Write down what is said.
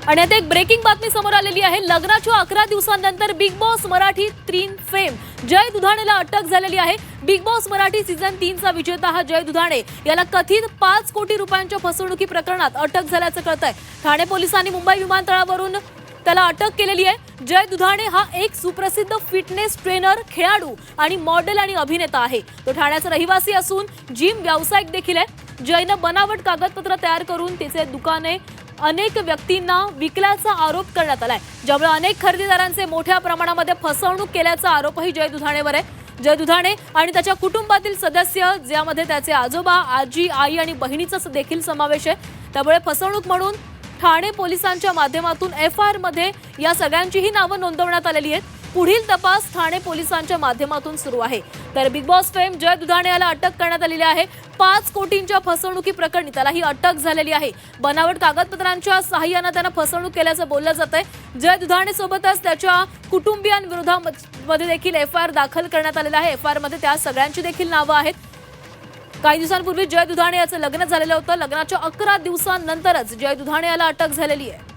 आणि आता एक ब्रेकिंग बातमी समोर आलेली आहे। लग्नाच्या 11 दिवसांनंतर बिग बॉस मराठी 3 फेम जय दुधाणेला अटक झालेली आहे। बिग बॉस मराठी सीझन 3 चा विजेता हा जय दुधाणे याला कथित 5 कोटी रुपयांच्या फसवणुकी प्रकरणात अटक झाल्याचं कळतंय। ठाणे पोलिसांनी मुंबई विमानतळावरून त्याला अटक केलेली आहे। जय दुधाणे हा एक सुप्रसिद्ध फिटनेस ट्रेनर, खेळाडू आणि मॉडेल आणि अभिनेता आहे। तो ठाण्याचा रहिवासी असून जिम व्यावसायिक देखील आहे। जयनं बनावट कागदपत्र तयार करून तिचे दुकाने अनेक व्यक्तींना विकल्याचा आरोप करण्यात आलाय, ज्यामुळे अनेक खरेदीदारांचे मोठ्या प्रमाणामध्ये फसवणूक केल्याचा आरोपही जय दुधाणेवर आहे। जय दुधाणे आणि त्याच्या कुटुंबातील सदस्य, ज्यामध्ये त्याचे आजोबा, आजी, आई आणि बहिणीचा देखील समावेश आहे। त्यामुळे फसवणूक म्हणून ठाणे पोलिसांच्या माध्यमातून एफआयआर मध्ये या सगळ्यांचीही नावं नोंदवण्यात आलेली आहेत। पुढील तपास ठाणे पोलिसांच्या माध्यमातून सुरू आहे। तर बिग बॉस फेम जय दुधाणे याला अटक करण्यात आलेली आहे। 5 कोटींच्या फसवणुकी प्रकरणी त्याला ही अटक झालेली आहे। बनावट कागदपत्रांच्या सहाय्याने त्याने फसवणूक केल्याचं बोललं जातंय। जय दुधाणे सोबतच त्याच्या कुटुंबियांविरोधामध्ये देखील एफआयआर दाखल करण्यात आलेला आहे। एफआयआर मध्ये त्या सगळ्यांची देखील नावं आहेत। काही दिवसांपूर्वी जय दुधाणे याचं लग्न झालेलं होतं। लग्नाच्या 11 दिवसांनंतरच जय दुधाणे याला अटक झालेली आहे।